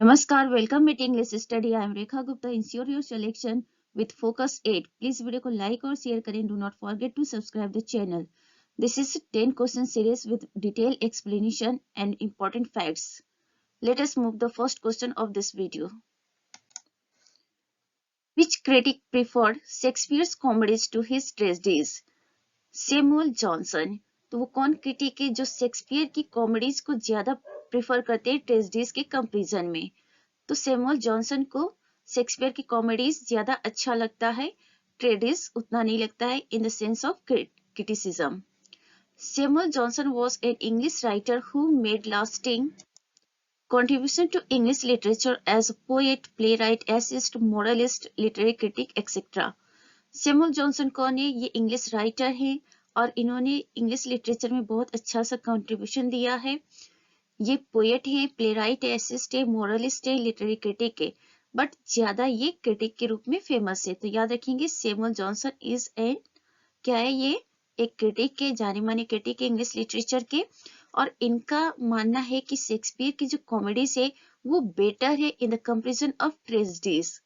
Namaskar, welcome at English Study. I am Rekha Gupta. Ensure your selection with Focus 8. Please video को like और share करें. Do not forget to subscribe the channel. This is 10 question series with detailed explanation and important facts. Let us move the first question of this video. Which critic preferred Shakespeare's comedies to his tragedies? Samuel Johnson. तो वो कौन critic है जो Shakespeare की comedies को ज्यादा prefer करते हैं ट्रेजेडीज के कंपैरिजन में? तो सैमुअल जॉनसन को शेक्सपियर की कॉमेडीज ज्यादा अच्छा लगता है, ट्रेजेडीज उतना नहीं लगता है in the sense of criticism. Samuel Johnson was an English writer who made lasting contribution to English literature as a poet, playwright, essayist, moralist, literary critic, etc. Samuel Johnson कौन है? ये इंग्लिश राइटर हैं और इन्होंने English literature में बहुत अच्छा सा कंट्रीब्यूशन दिया है. ये पोएट है, प्लेराइट है, एसिस्ट है, मोरलिस्ट है, लिटरेरी क्रिटिक है, बट ज्यादा ये क्रिटिक के रूप में फेमस है. तो याद रखेंगे सैमुअल जॉनसन इज ए क्या है? ये एक क्रिटिक है, जाने माने क्रिटिक है इंग्लिश लिटरेचर के, और इनका मानना है कि शेक्सपियर की जो कॉमेडीज है वो बेटर है in the comparison of tragedies.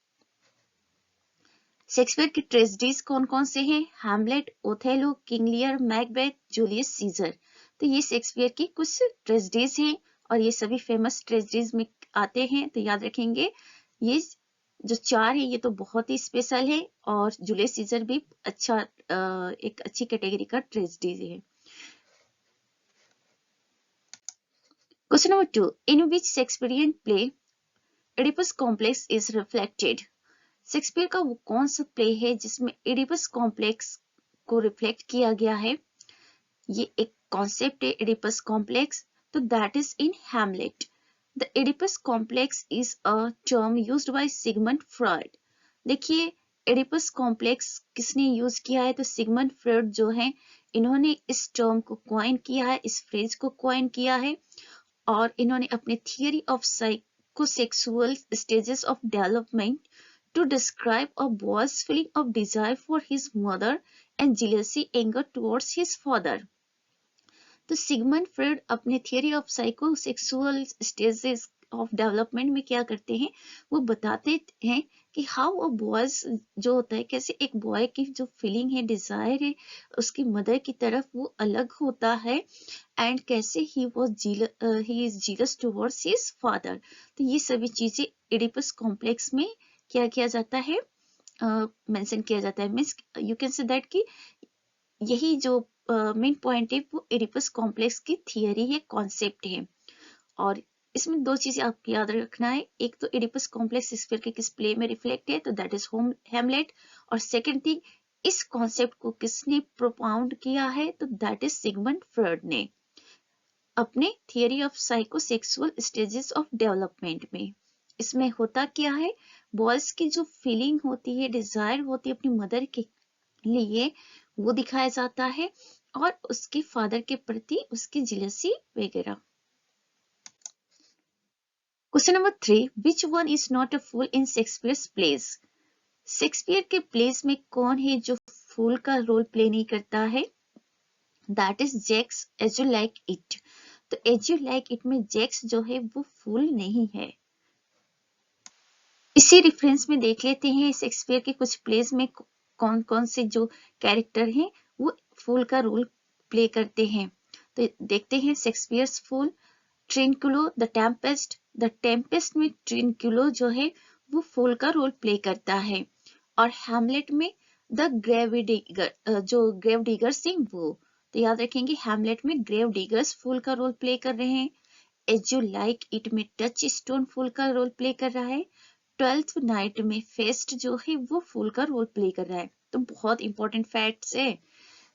Shakespeare की ट्रेजेडीज कौन कौन से हैं? Hamlet, Othello, King Lear, Macbeth, Julius Caesar. तो ये शेक्सपियर की कुछ ट्रेजेडीज हैं और ये सभी फेमस ट्रेजेडीज में आते हैं. तो याद रखेंगे ये जो चार है ये तो बहुत ही स्पेशल है, और जूलियस सीजर भी अच्छा एक अच्छी कैटेगरी का ट्रेजेडी है. Question number 2. In which Shakespearean play Oedipus complex is reflected? Shakespeare का वो कौन सा प्ले है जिसमें एडिपस कॉम्प्लेक्स को रिफ्लेक्ट किया गया है? ये एक कॉन्सेप्ट है एडिपस कॉम्प्लेक्स. तो that is in Hamlet. The Oedipus complex is a term used by Sigmund Freud. देखिए एडिपस कॉम्प्लेक्स किसने यूज किया है? तो सिगमंड फ्रॉइड जो है इन्होंने इस टर्म को कॉइन किया है, इस फ्रेज को कॉइन किया है, और इन्होंने अपने theory of psychosexual stages of development to describe a boy's feeling of desire for his mother and jealousy anger towards his father. तो सिगमंड फ्रॉइड अपने theory of psychosexual stages of development में क्या करते हैं? वो बताते हैं कि हाउ अ बॉयज जो होता है, कैसे एक बॉय की जो फीलिंग है, डिजायर है उसकी मदर की तरफ, वो अलग होता है, एंड कैसे he is jealous towards his father. तो ये सभी चीजें एडिपस कॉम्प्लेक्स में क्या किया जाता है? मेंशन किया जाता है. Means you can say that कि यही जो मेन पॉइंट है वो एडिपस कॉम्प्लेक्स की थियरी है, कॉन्सेप्ट है. और इसमें दो चीजें आपको याद रखना है. एक तो एडिपस कॉम्प्लेक्स शेक्सपियर के किस प्ले में रिफ्लेक्ट है? तो दैट इज हैमलेट. और सेकंड थिंग, इस कॉन्सेप्ट को किसने प्रोपाउंड किया है? तो दैट इज सिगमंड फ्रॉइड ने अपने theory of psychosexual stages of development में. इसमें होता क्या है? बॉयज की जो फीलिंग होती है, डिजायर होती है अपनी मदर के लिए, वो दिखाया जाता है, और उसके फादर के प्रति उसकी जेलसी वगैरह. Question number 3. Which one is not a fool in Shakespeare's plays? Shakespeare के प्लेज में कौन है जो फूल का रोल प्ले नहीं करता है? That is Jaques as you like it. तो एज यू लाइक इट में जैक्स जो है वो फूल नहीं है. इसी रेफरेंस में देख लेते हैं शेक्सपियर के कुछ प्लेज में कौन कौन से जो कैरेक्टर हैं वो फूल का रोल प्ले करते हैं. तो देखते हैं Shakespeare's fool. Trinculo the Tempest. The Tempest में ट्रिनक्युलो जो है वो फूल का रोल प्ले करता है. और हैमलेट में द ग्रेव डिगर जो ग्रेव डिगर्स हैं वो. तो याद रखेंगे हैमलेट में ग्रेव डिगर्स फूल का रोल प्ले कर रहे हैं. एज यू लाइक इट में टच स्टोन फूल का रोल प्ले कर रहा है. 12th नाइट में फेस्ट जो है वो फूल का रोल प्ले कर रहा है. तो बहुत इंपॉर्टेंट फैक्ट्स है,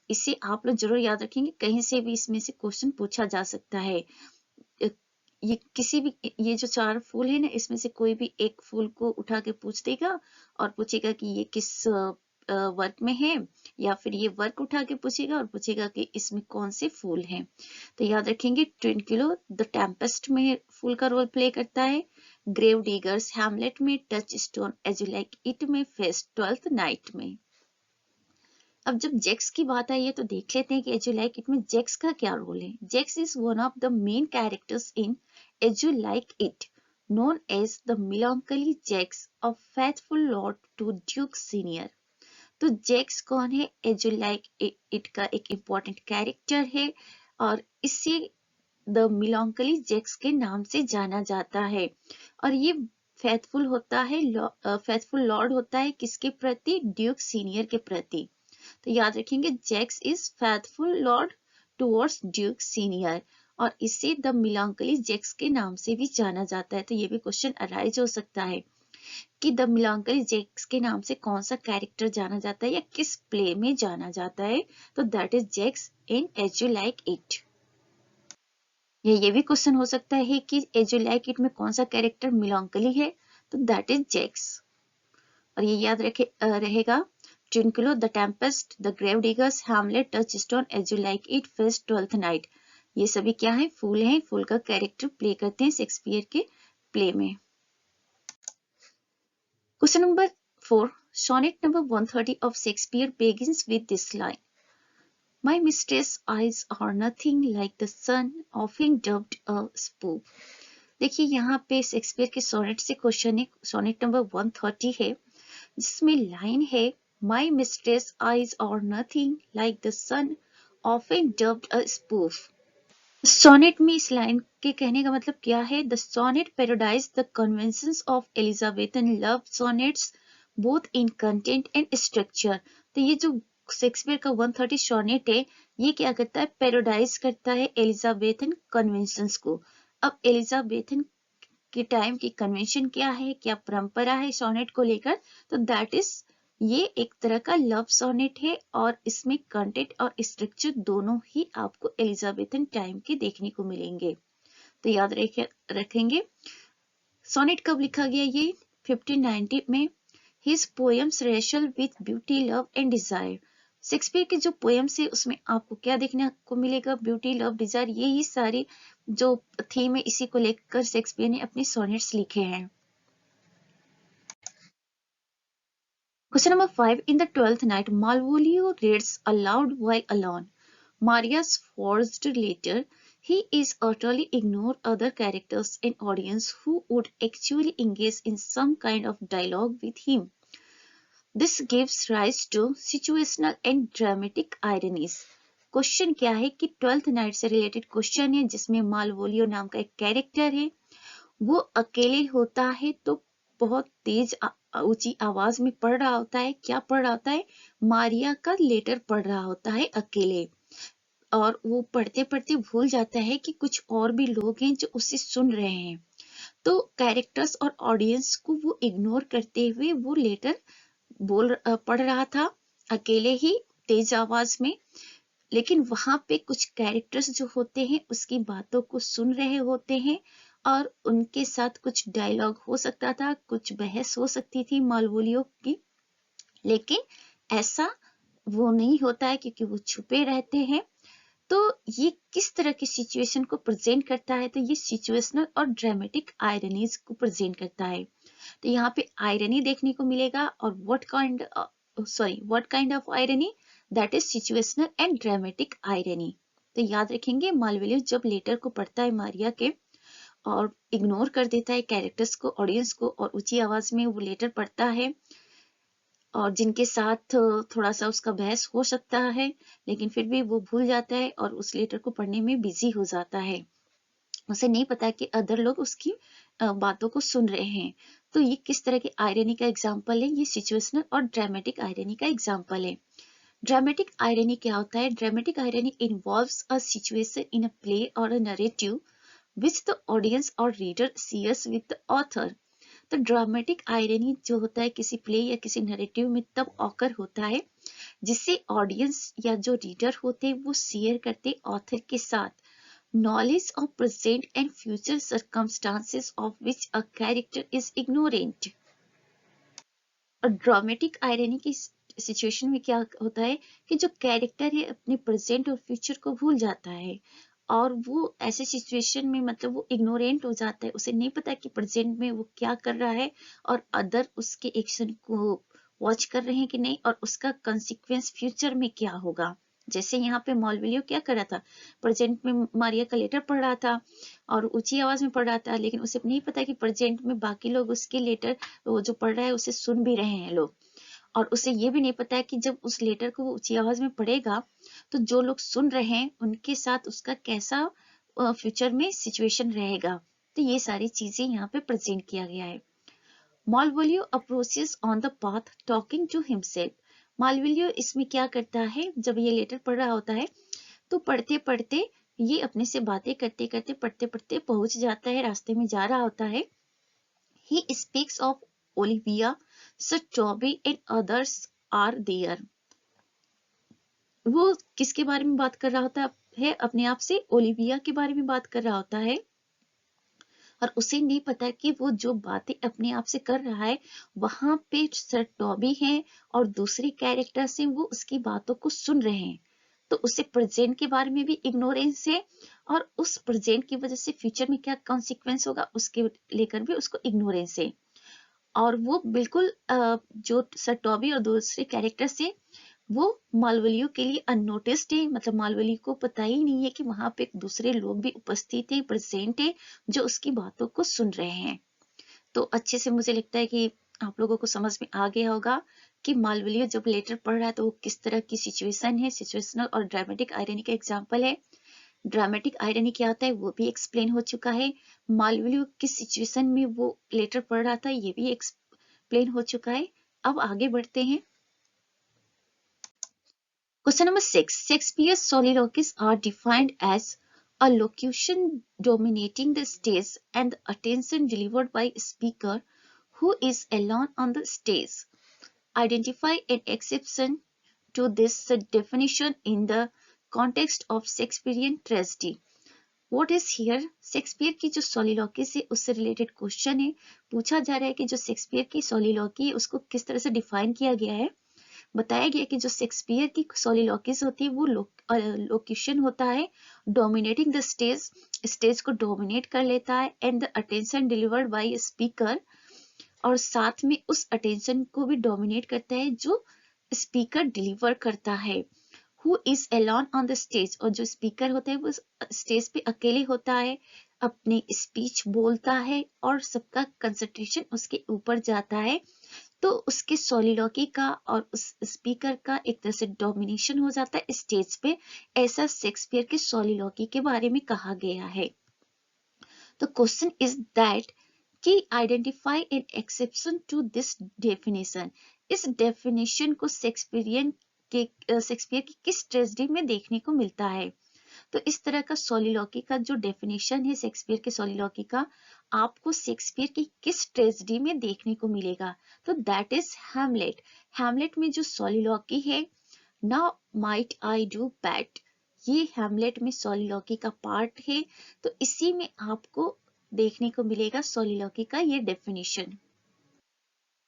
इसे आप लोग जरूर याद रखेंगे. कहीं से भी इसमें से क्वेश्चन पूछा जा सकता है. ये किसी भी, ये जो चार फूल है ना, इसमें से कोई भी एक फूल को उठा के पूछ देगा और पूछेगा कि ये किस वर्क में है, या फिर ये वर्क उठा के पूछेगा और पूछेगा कि इसमें कौन से फूल हैं. तो याद रखेंगे ट्विनक्युलो द टेम्पेस्ट में फूल का रोल प्ले करता है. ग्रेव डिगर्स हैमलेट में, touch stone age you like it में, फेस्ट 12th नाइट में. अब जब जैक्स की बात आई है तो देख लेते हैं कि एज यू लाइक इट में जैक्स का क्या रोल है. Jaques is one of the main characters in as you like it. known as the melancholy Jacks of faithful lord to Duke Senior। तो जैक्स कौन है? एज यू लाइक इट का एक important character है और इसे the मिलॉन्कली Jacques के नाम से जाना जाता है। और ये फेथफुल होता है, फेथफुल लॉर्ड होता है किसके प्रति? ड्यूक सीनियर के प्रति। तो याद रखेंगे Jaques is faithful lord towards Duke senior और इसे द मिलॉन्कली जैक्स के नाम से भी जाना जाता है। तो ये भी क्वेश्चन अराइज हो सकता है कि द मिलॉन्कली जैक्स के नाम से कौन सा कैरेक्टर जाना जाता है या किस प्ले में जाना जाता है? तो that is Jaques in as you like it. ये भी क्वेश्चन हो सकता है कि एज यू लाइक इट में कौन सा कैरेक्टर मिलॉन्कली है? तो दैट इज जैक्स। और ये याद रहेगा Trinculo, the Tempest, the grave diggers, Hamlet, Touchstone, As you like It, Feste, Twelfth Night, ये सभी क्या है? फूल हैं। फूल का कैरेक्टर प्ले करते हैं शेक्सपियर के प्ले में। Question number 4, sonnet number 130 of Shakespeare begins with this line: My mistress' eyes are nothing like the sun, often dubbed a spoof। देखिए यहाँ पे शेक्सपियर के सोनेट से क्वेश्चन है, सोनेट नंबर 130 है जिसमें लाइन है My mistress' eyes are nothing like the sun, often dubbed a spoof। Sonnet में इस लाइन के कहने का मतलब क्या है? The sonnet parodies the conventions of Elizabethan love sonnets both in content and structure. तो ये जो शेक्सपियर का 130 सोनेट है ये क्या करता है? पैरोडाइज करता है एलिजाबेथन कन्वेंशंस को। अब एलिजाबेथन के टाइम की कन्वेंशन क्या है, क्या परंपरा है सोनेट को लेकर? तो दैट इज ये एक तरह का लव सोनेट है और इसमें कंटेंट और स्ट्रक्चर दोनों ही आपको एलिजाबेथन टाइम के देखने को मिलेंगे। तो याद रखेंगे सोनेट कब लिखा गया? ये 1590 में। His poems wrestle with beauty, love and desire. Shakespeare के जो पोएम्स है उसमें आपको क्या देखने को मिलेगा? ब्यूटी, लव, डिजायर, यही सारे जो थीम है इसी को लेकर शेक्सपियर ने अपने सोनेट्स लिखे हैं। Question number 5. In the 12th night, Malvolio reads aloud while alone. Maria's forged letter. He is utterly ignore other characters and audience who would actually engage in some kind of dialogue with him. This gives rise to situational and dramatic ironies. Question क्या है कि 12th night से related question है जिसमें Malvolio नाम का एक character है, वो अकेले होता है तो बहुत तेज ऊंची आवाज में पढ़ रहा होता है। क्या पढ़ रहा होता है? मारिया का लेटर पढ़ रहा होता है अकेले और वो पढ़ते पढ़ते भूल जाता है कि कुछ और भी लोग हैं जो उसे सुन रहे हैं। तो कैरेक्टर्स और ऑडियंस को वो इग्नोर करते हुए वो लेटर पढ़ रहा था अकेले ही तेज आवाज में, लेकिन वहां पे कुछ कैरेक्टर्स जो होते हैं उसकी बातों को सुन रहे होते हैं और उनके साथ कुछ डायलॉग हो सकता था, कुछ बहस हो सकती थी मालवोलियो की, लेकिन ऐसा वो नहीं होता है क्योंकि वो छुपे रहते हैं। तो ये किस तरह की सिचुएशन को प्रेजेंट करता है? तो ये सिचुएशनल और ड्रामेटिक आयरनीज को प्रेजेंट करता है। तो यहाँ पे आयरनी देखने को मिलेगा और what kind of irony? That is situational and dramatic irony. तो याद रखेंगे मालवोलियो जब लेटर को पढ़ता है मारिया के और इग्नोर कर देता है कैरेक्टर्स को, ऑडियंस को, और ऊंची आवाज में वो लेटर पढ़ता है और जिनके साथ थोड़ा सा उसका बहस हो सकता है, लेकिन फिर भी वो भूल जाता है और उस लेटर को पढ़ने में बिजी हो जाता है। उसे नहीं पता कि अदर लोग उसकी बातों को सुन रहे हैं। तो ये किस तरह की आयरनी का एग्जाम्पल है? ये सिचुएशनल और ड्रामेटिक आयरनी का एग्जाम्पल है। ड्रामेटिक आयरनी क्या होता है? Dramatic irony involves a situation in a play और a narrative which the audience or reader shares with the author। तो ड्रामेटिक आयरनी जो होता है किसी प्ले या किसी नरेटिव में तब ऑकर होता है जिससे ऑडियंस या जो रीडर होते हैं वो शेयर करते ऑथर के साथ knowledge of present and future circumstances of which a character is ignorant. और ड्रामेटिक आयरनी की सिचुएशन में क्या होता है कि जो कैरेक्टर है अपने प्रेजेंट और फ्यूचर को भूल जाता है और वो ऐसे सिचुएशन में मतलब वो इग्नोरेंट हो जाता है, उसे नहीं पता कि प्रेजेंट में वो क्या कर रहा है और अदर उसके एक्शन को वॉच कर रहे हैं कि नहीं और उसका कंसिक्वेंस फ्यूचर में क्या होगा। जैसे यहाँ पे मालविलियो क्या कर रहा था, प्रेजेंट में मारिया का लेटर पढ़ रहा था और ऊंची आवाज में पढ़ रहा था, लेकिन उसे नहीं पता कि प्रेजेंट में बाकी लोग उसके लेटर जो पढ़ रहा है उसे सुन भी रहे हैं लोग, और उसे ये भी नहीं पता है कि जब उस लेटर को वो ऊंची आवाज में पढ़ेगा तो जो लोग सुन रहे हैं उनके साथ उसका कैसा फ्यूचर में सिचुएशन रहेगा। तो ये सारी चीजें यहाँ पे प्रेजेंट किया गया है। Malvolio approaches on the path talking to himself. Malvolio इसमें क्या करता है, जब ये लेटर पढ़ रहा होता है तो पढ़ते पढ़ते ये अपने से बातें करते करते पढ़ते पढ़ते पहुंच जाता है, रास्ते में जा रहा होता है। He speaks of Olivia, Sir Toby and others are there. वो किसके बारे में बात कर रहा होता है, अपने आप से ओलिविया के बारे में बात कर रहा होता है, और उसे नहीं पता कि वो जो बातें अपने आप से कर रहा है वहां पे सर टॉबी हैं और दूसरे कैरेक्टर्स हैं, वो उसकी बातों को सुन रहे हैं। तो उसे प्रेजेंट के बारे में भी इग्नोरेंस है और उस प्रेजेंट की वजह से फ्यूचर में क्या कॉन्सिक्वेंस होगा उसके लेकर भी उसको इग्नोरेंस है। और वो बिल्कुल जो सर टॉबी और दूसरे कैरेक्टर्स है वो मालवलियो के लिए अननोटिस्ड है, मतलब मालवलियो को पता ही नहीं है कि वहां पे दूसरे लोग भी उपस्थित हैं, प्रेजेंट है, जो उसकी बातों को सुन रहे हैं। तो अच्छे से मुझे लगता है कि आप लोगों को समझ में आ गया होगा कि मालवलियो जब लेटर पढ़ रहा है तो वो किस तरह की सिचुएशन है, सिचुएशनल और ड्रामेटिक आयरनी का एग्जाम्पल है। ड्रामेटिक आयरनी क्या होता है वो भी एक्सप्लेन हो चुका है, मालवलियो किस सिचुएशन में वो लेटर पढ़ रहा था ये भी एक्सप्लेन हो चुका है। अब आगे बढ़ते हैं। Question number 6. Shakespeare's soliloquies are defined as a locution dominating the stage and the attention delivered by a speaker who is alone on the stage. Identify an exception to this definition in the context of Shakespearean tragedy. What is here? Shakespeare की जो soliloquies है उससे related question है। पूछा जा रहा है कि जो शेक्सपियर की soliloquy है उसको किस तरह से डिफाइन किया गया है। बताया गया कि जो शेक्सपियर की सोलिलोकिस होती है वो लोकेशन होता है डोमिनेटिंग द स्टेज, स्टेज को डोमिनेट कर लेता है, and the attention delivered by speaker, और साथ में उस अटेंशन को भी डोमिनेट करता है जो स्पीकर डिलीवर करता है। Who is alone on the stage, और जो स्पीकर होता है वो स्टेज पे अकेले होता है, अपनी स्पीच बोलता है और सबका कंसंट्रेशन उसके ऊपर जाता है। तो उसके सोलिलोकी का और उस स्पीकर का एक तरह से डोमिनेशन हो जाता है स्टेज पे, ऐसा शेक्सपियर के सोलिलोकी के बारे में कहा गया है। तो क्वेश्चन इज दैट कि identify an exception to this definition. इस डेफिनेशन को शेक्सपियर की किस ट्रेजेडी में देखने को मिलता है। तो इस तरह का सोलिलोकी का जो डेफिनेशन है शेक्सपियर के सोलिलोकी का, आपको शेक्सपियर की किस ट्रेजेडी में देखने को मिलेगा। तो दैट इज हैमलेट। हैमलेट में जो सोलिलोकी है, now might I do bad, ये हैमलेट में सोलिलोकी का पार्ट है। तो इसी में आपको देखने को मिलेगा सोलिलोकी का ये डेफिनेशन।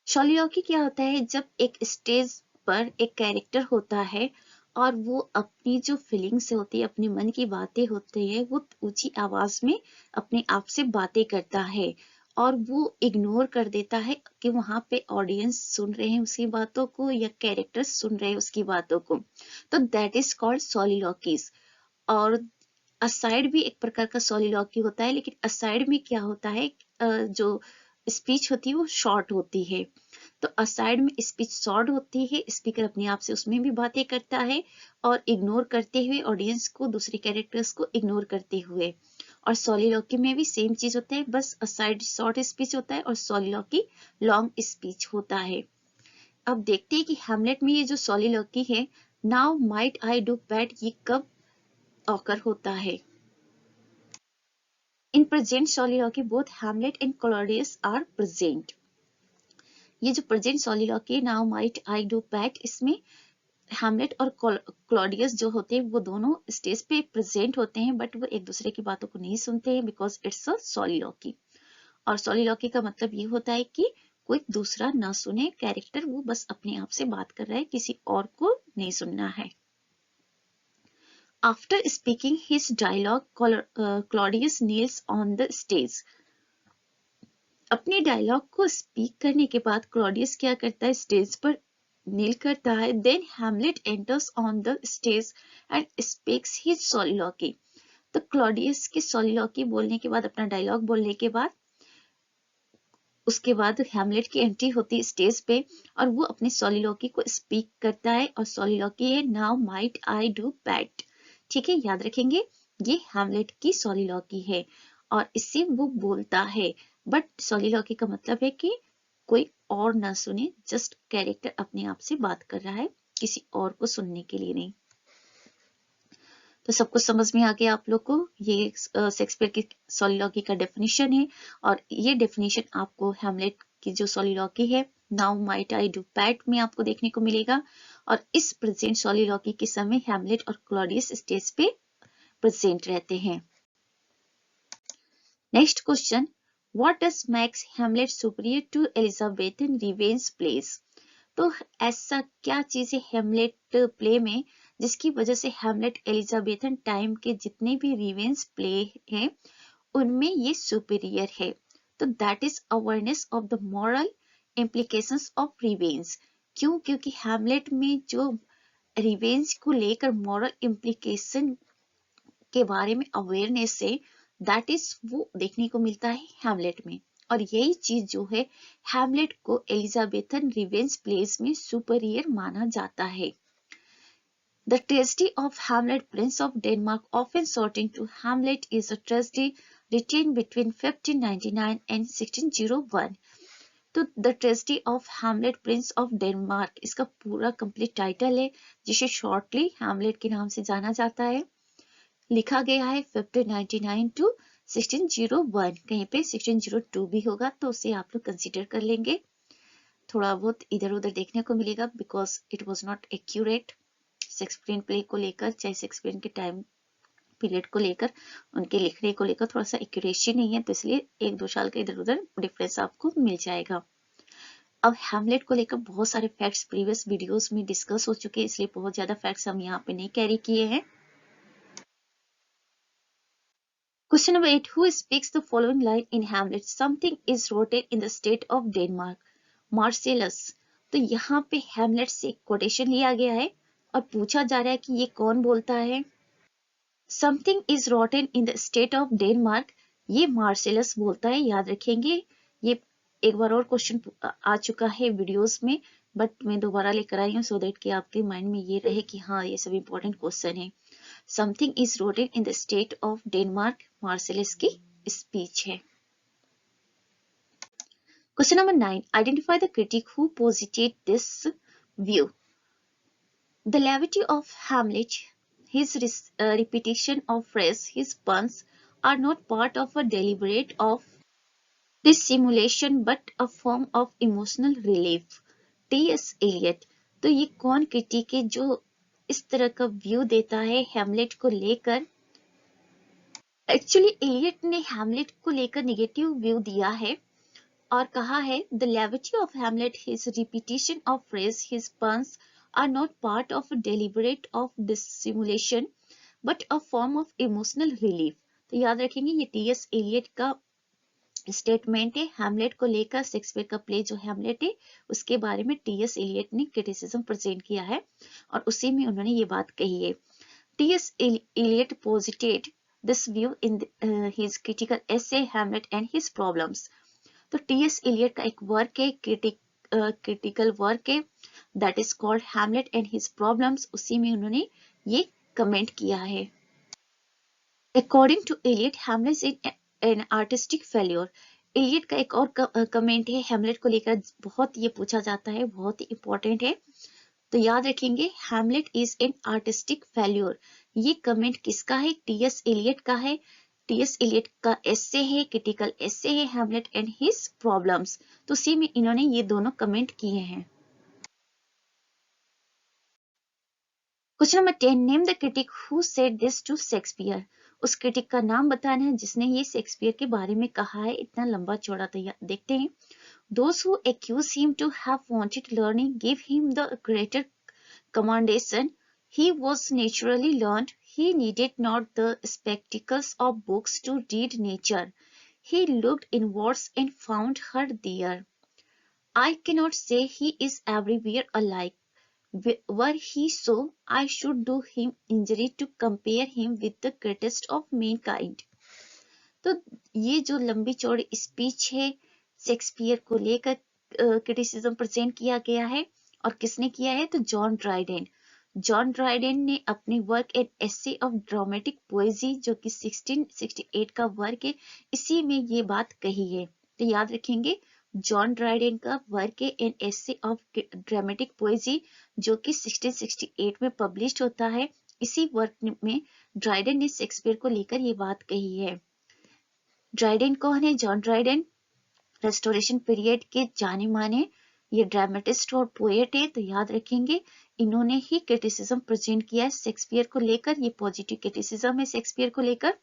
सोलिलोकी क्या होता है, जब एक स्टेज पर एक कैरेक्टर होता है और वो अपनी जो फीलिंग्स होती है, अपने मन की बातें होती है, वो ऊंची आवाज में अपने आप से बातें करता है और वो इग्नोर कर देता है कि वहां पे ऑडियंस सुन रहे हैं उसकी बातों को या कैरेक्टर्स सुन रहे हैं उसकी बातों को। तो दैट इज कॉल्ड सोलिलोकीज। और असाइड भी एक प्रकार का सोलिलोकी होता है, लेकिन असाइड में क्या होता है, जो स्पीच होती है वो शॉर्ट होती है। तो असाइड में स्पीच शॉर्ट होती है, स्पीकर अपने आप से उसमें भी बातें करता है और इग्नोर करते हुए ऑडियंस को, दूसरे कैरेक्टर्स को इग्नोर करते हुए। और सोलिलोकी में भी सेम चीज होता है, बस असाइड शॉर्ट स्पीच होता है और सोलिलोकी लॉन्ग स्पीच होता है। अब देखते हैं कि हैमलेट में ये जो सोलिलोकी है, now might I do bad, ये कब ऑकर होता है। In present soliloquy both Hamlet and Claudius are present. ये जो present soliloquy now might I do bad, इसमें हैमलेट और क्लॉडियस जो होते हैं वो दोनों स्टेज पे प्रेजेंट होते हैं, बट वो एक दूसरे की बातों को नहीं सुनते हैं बिकॉज इट्स अ सोलिलोकी। और सोलिलोकी का मतलब ये होता है कि कोई दूसरा ना सुने कैरेक्टर, वो बस अपने आप से बात कर रहा है, किसी और को नहीं सुनना है। After speaking his dialogue, Claudius kneels on the stage. अपने डायलॉग को स्पीक करने के बाद क्लॉडियस क्या करता है, स्टेज पर नील करता है, then Hamlet enters on the stage and speaks his soliloquy. तो क्लॉडियस की सोलिलोक्वी बोलने के बाद, अपना डायलॉग बोलने के बाद, उसके बाद हैमलेट की एंट्री होती है स्टेज पे और वो अपनी सोलिलोक्वी को स्पीक करता है, और सोलिलोक्वी है now might I do bat. ठीक है, याद रखेंगे ये हैमलेट की सोलिलोक्वी है और इससे वो बोलता है, बट सोलिलोक्वी का मतलब है कि कोई और ना सुने, जस्ट कैरेक्टर अपने आप से बात कर रहा है, किसी और को सुनने के लिए नहीं। तो सब कुछ समझ में आ गया आप लोग को, ये शेक्सपियर की सोलिलोक्वी का डेफिनेशन है, और ये डेफिनेशन आपको हैमलेट की जो सोलिलोक्वी है now might I do bat में आपको देखने को मिलेगा। और इस प्रेजेंट सोलिलोक्वी के समय हैमलेट और क्लॉडियस स्टेज पे प्रेजेंट रहते हैं। Next question, what does makes Hamlet superior to Elizabethan revenge plays? तो ऐसा क्या चीज है हैमलेट प्ले में जिसकी वजह से हैमलेट एलिजाबेथन टाइम के जितने भी रिवेंज प्ले हैं उनमें ये सुपीरियर है? तो that is awareness of the moral implications of revenge. क्यों? क्योंकि हैमलेट में जो रिवेंज को लेकर मॉरल इम्प्लीकेशन के बारे में अवेयरनेस है, दैट इज वो देखने को मिलता है हैमलेट में। और यही चीज जो है हैमलेट को एलिजाबेथन रिवेंज प्लेस में सुपीरियर माना जाता है। The tragedy of Hamlet, Prince of Denmark, often shortened to Hamlet, is a tragedy written between 1599 and 1601. तो the tragedy of Hamlet Prince of Denmark इसका पूरा कंप्लीट टाइटल है, जिसे शॉर्टली हैमलेट के नाम से जाना जाता है। लिखा गया है 1599 टू 1601, कहीं पे 1602 भी होगा तो उसे आप लोग कंसिडर कर लेंगे। थोड़ा बहुत इधर उधर देखने को मिलेगा because it was not accurate. Shakespeare play को लेकर, चाहे शेक्सपियर के टाइम पीरियड को लेकर, उनके लिखने को लेकर थोड़ा सा एक्यूरेसी नहीं है, तो इसलिए 1-2 साल का इधर उधर डिफरेंस आपको मिल जाएगा। अब हैमलेट को लेकर बहुत सारे फैक्ट्स प्रीवियस वीडियोस में डिस्कस हो चुके हैं, इसलिए बहुत ज्यादा फैक्ट्स हम यहाँ पे नहीं कैरी किए हैं। Question number 8. Who speaks the following line in Hamlet? Something is rotten in the state of Denmark. Marcellus. तो यहाँ पे हैमलेट से कोटेशन लिया गया है और पूछा जा रहा है कि ये कौन बोलता है। Something is rotten in the state of Denmark, ये मार्सेलस बोलता है, याद रखेंगे। ये एक बार और क्वेश्चन आ चुका है वीडियोस में, बट मैं दोबारा लेकर आई हूँ सो दैट कि आपके माइंड में ये रहे कि हाँ ये सब इंपॉर्टेंट क्वेश्चन है। Something is rotten in the state of Denmark, Marcellus की स्पीच है। Question number 9. Identify the critic who posited this view. The levity of Hamlet, his repetition of phrase, his puns are not part of a deliberate of dissimulation but a form of emotional relief. T.S. Eliot. तो ये कौन critic है जो इस तरह का view देता है हैमलेट को लेकर? एक्चुअली एलियट ने हैमलेट को लेकर निगेटिव व्यू दिया है और कहा है the levity of Hamlet, his repetition of phrase, his puns are not part of a deliberate of dissimulation but a form of emotional relief. तो याद रखेंगे ये टी.एस. एलियट का स्टेटमेंट है हैमलेट को लेकर। शेक्सपियर का प्ले जो हैमलेट है उसके बारे में टी.एस. एलियट ने क्रिटिसिज्म प्रेजेंट किया है और उसी में उन्होंने ये बात कही है। T S. Eliot posited this view in his critical essay Hamlet and his problems. तो टी.एस. एलियट का एक वर्क है, क्रिटिकल वर्क है, that is called Hamlet and his problems. उसी में उन्होंने ये कमेंट किया है। According to Eliot, Hamlet is an artistic failure. Eliot का एक और कमेंट है हैमलेट को लेकर, बहुत ये पूछा जाता है, बहुत ही इंपॉर्टेंट है, तो याद रखेंगे Hamlet is an artistic failure. ये कमेंट किसका है? टी.एस. एलियट का है। टी.एस. एलियट का एसे है, क्रिटिकल एसे है हैमलेट एंड हिज प्रॉब्लम्स, तो उसी में इन्होंने ये दोनों कमेंट किए हैं। Question number 10. Name the critic who said this to Shakespeare. उस क्रिटिक का नाम बताना है जिसने ये शेक्सपियर के बारे में कहा है। इतना लंबा चौड़ा तो देखते हैं। Those who accuse him to have wanted learning give him the greater commendation. He was naturally learned. He needed not the spectacles of books to read nature. He looked inwards and found her there. I cannot say he is everywhere alike. Were he so, I should do him injury to compare him with the greatest of mankind. तो ये जो लंबी चौड़ी speech है Shakespeare को लेकर criticism present किया गया है, और किसने किया है? तो जॉन ड्राइडेन। जॉन ड्राइडेन ने अपनी work an essay of dramatic पोएजी, जो कि 1668 का वर्क है, इसी में ये बात कही है। तो याद रखेंगे, जॉन ड्राइडेन का वर्क है एन एसे ऑफ ड्रामेटिक पोएजी, जो कि 1668 में पब्लिश होता है। इसी वर्क में ड्राइडेन ने शेक्सपियर को लेकर ये बात कही है। ड्राइडेन कौन है? जॉन ड्राइडेन रेस्टोरेशन पीरियड के जाने माने ये ड्रामेटिस्ट और पोएट है। तो याद रखेंगे, इन्होंने ही क्रिटिसिज्म प्रेजेंट किया है शेक्सपियर को लेकर। ये पॉजिटिव क्रिटिसिज्म है शेक्सपियर को लेकर,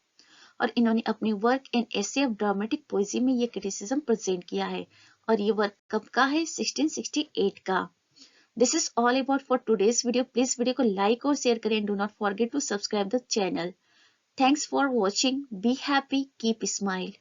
और इन्होंने अपनी work an essay of dramatic पोएजी में ये क्रिटिसिज्म प्रेजेंट किया है। और ये वर्क कब का है? 1668 का। This is all about for today's video. Please video को लाइक और शेयर करें। Do not forget to subscribe the channel. Thanks for watching. Be happy, keep smile.